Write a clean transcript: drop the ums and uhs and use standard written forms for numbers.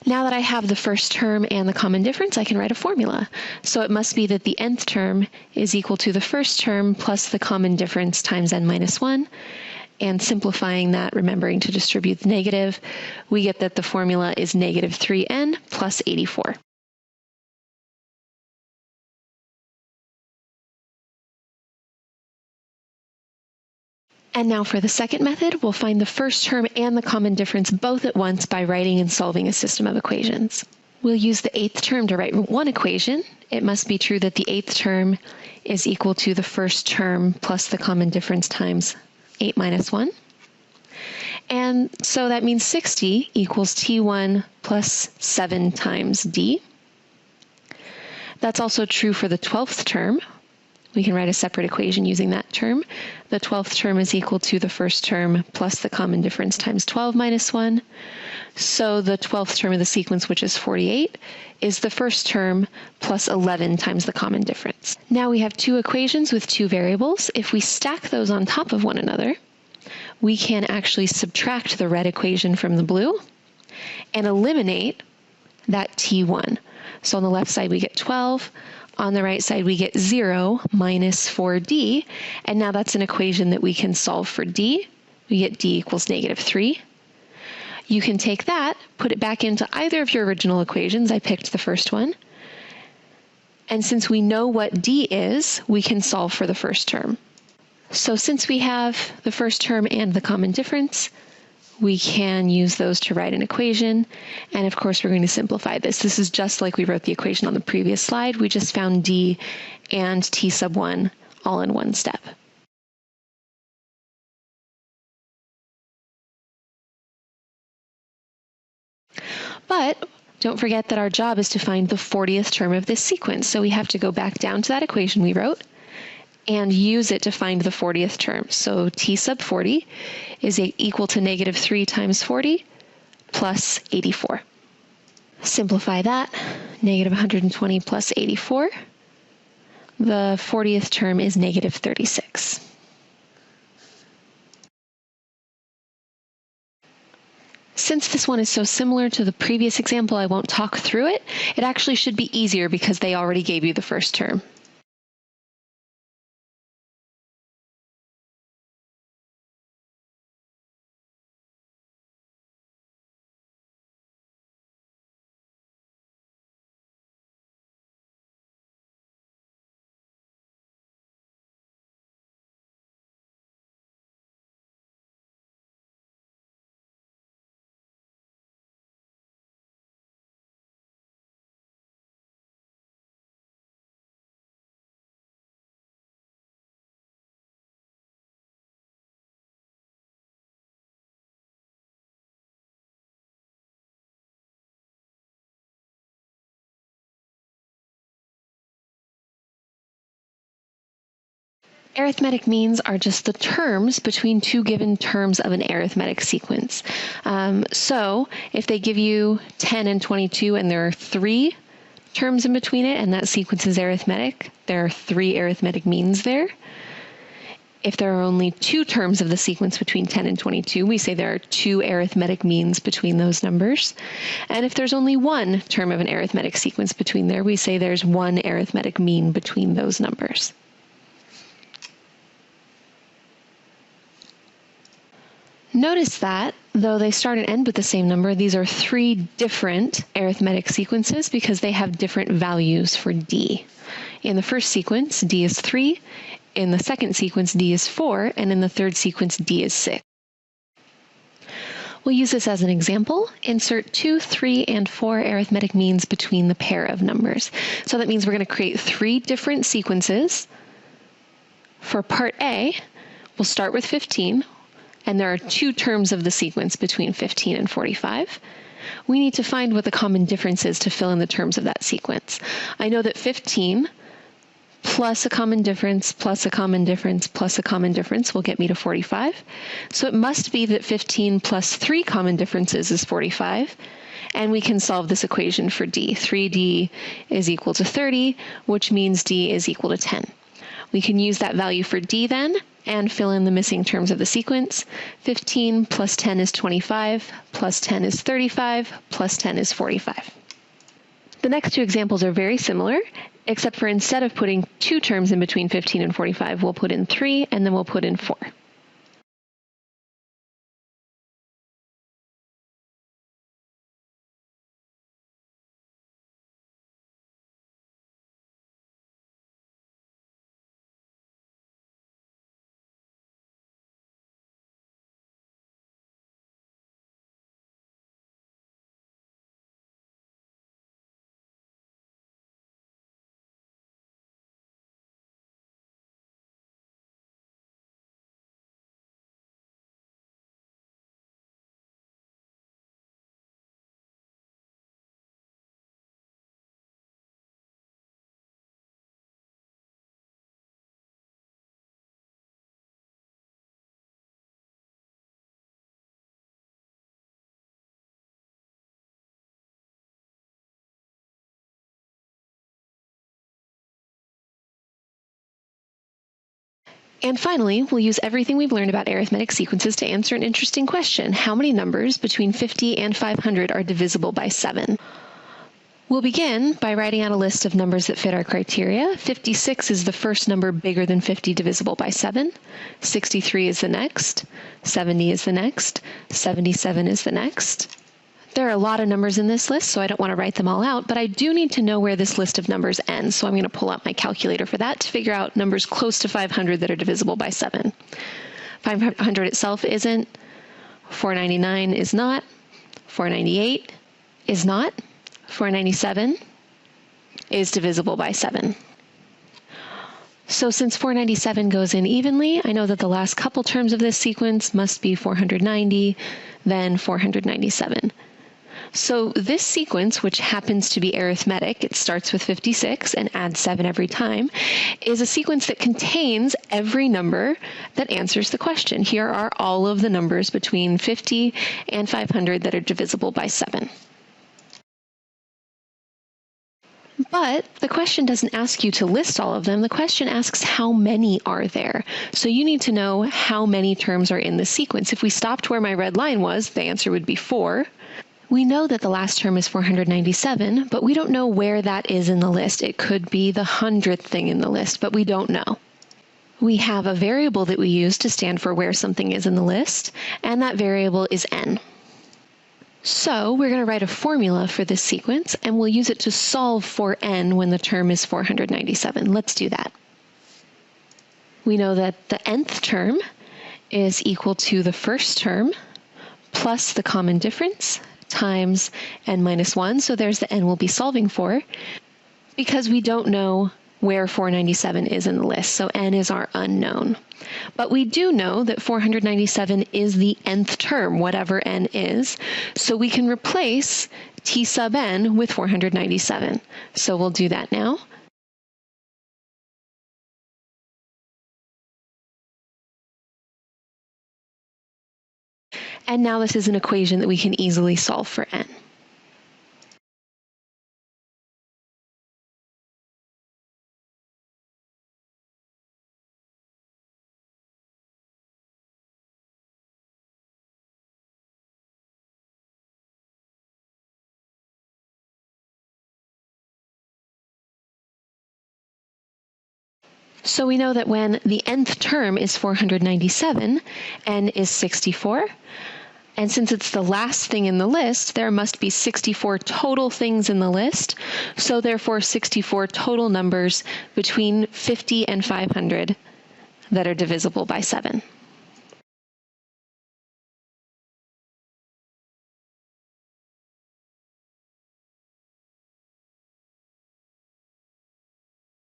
Now that I have the first term and the common difference, I can write a formula. So it must be that the nth term is equal to the first term plus the common difference times n minus 1. And simplifying that, remembering to distribute the negative, we get that the formula is negative 3n plus 84. And now for the second method, we'll find the first term and the common difference both at once by writing and solving a system of equations. We'll use the eighth term to write one equation. It must be true that the eighth term is equal to the first term plus the common difference times 8 minus 1. And so that means 60 equals t1 plus 7 times d. That's also true for the 12th term. We can write a separate equation using that term. The 12th term is equal to the first term plus the common difference times 12 minus 1. So the 12th term of the sequence, which is 48, is the first term plus 11 times the common difference. Now we have two equations with two variables. If we stack those on top of one another, we can actually subtract the red equation from the blue and eliminate that t1. So on the left side we get 12. On the right side, we get 0 minus 4d, and now that's an equation that we can solve for d. We get d equals negative 3. You can take that, put it back into either of your original equations. I picked the first one. And since we know what d is, we can solve for the first term. So since we have the first term and the common difference, we can use those to write an equation. And of course, we're going to simplify this. This is just like we wrote the equation on the previous slide. We just found d and t sub 1 all in one step. But don't forget that our job is to find the 40th term of this sequence. So we have to go back down to that equation we wrote and use it to find the 40th term. So t sub 40 is equal to negative 3 times 40 plus 84. Simplify that, negative 120 plus 84. The 40th term is negative 36. Since this one is so similar to the previous example, I won't talk through it. It actually should be easier because they already gave you the first term. Arithmetic means are just the terms between two given terms of an arithmetic sequence. So if they give you 10 and 22 and there are 3 terms in between it and that sequence is arithmetic, there are 3 arithmetic means there. If there are only 2 terms of the sequence between 10 and 22, we say there are 2 arithmetic means between those numbers. And if there's only 1 term of an arithmetic sequence between there, we say there's 1 arithmetic mean between those numbers. Notice that, though they start and end with the same number, these are 3 different arithmetic sequences because they have different values for d. In the first sequence, d is 3. In the second sequence, d is 4. And in the third sequence, d is 6. We'll use this as an example. Insert 2, 3, and 4 arithmetic means between the pair of numbers. So that means we're going to create 3 different sequences. For part A, we'll start with 15. And there are 2 terms of the sequence between 15 and 45. We need to find what the common difference is to fill in the terms of that sequence. I know that 15 plus a common difference plus a common difference plus a common difference will get me to 45. So it must be that 15 plus 3 common differences is 45. And we can solve this equation for d. 3d is equal to 30, which means d is equal to 10. We can use that value for d then and fill in the missing terms of the sequence. 15 plus 10 is 25, plus 10 is 35, plus 10 is 45. The next two examples are very similar, except for instead of putting 2 terms in between 15 and 45, we'll put in 3, and then we'll put in 4. And finally, we'll use everything we've learned about arithmetic sequences to answer an interesting question. How many numbers between 50 and 500 are divisible by 7? We'll begin by writing out a list of numbers that fit our criteria. 56 is the first number bigger than 50 divisible by 7. 63 is the next. 70 is the next. 77 is the next. There are a lot of numbers in this list, so I don't want to write them all out, but I do need to know where this list of numbers ends, so I'm going to pull out my calculator for that to figure out numbers close to 500 that are divisible by 7. 500 itself isn't. 499 is not. 498 is not. 497 is divisible by 7. So since 497 goes in evenly, I know that the last couple terms of this sequence must be 490, then 497. So this sequence, which happens to be arithmetic, it starts with 56 and adds 7 every time, is a sequence that contains every number that answers the question. Here are all of the numbers between 50 and 500 that are divisible by 7. But the question doesn't ask you to list all of them. The question asks how many are there. So you need to know how many terms are in the sequence. If we stopped where my red line was, the answer would be 4. We know that the last term is 497, but we don't know where that is in the list. It could be the 100th thing in the list, but we don't know. We have a variable that we use to stand for where something is in the list, and that variable is n. So we're going to write a formula for this sequence, and we'll use it to solve for n when the term is 497. Let's do that. We know that the nth term is equal to the first term plus the common difference times n minus 1. So there's the n we'll be solving for, because we don't know where 497 is in the list, so n is our unknown. But we do know that 497 is the nth term, whatever n is, so we can replace t sub n with 497. So we'll do that now. And now this is an equation that we can easily solve for n. So we know that when the nth term is 497, n is 64. And since it's the last thing in the list, there must be 64 total things in the list. So therefore, 64 total numbers between 50 and 500 that are divisible by 7.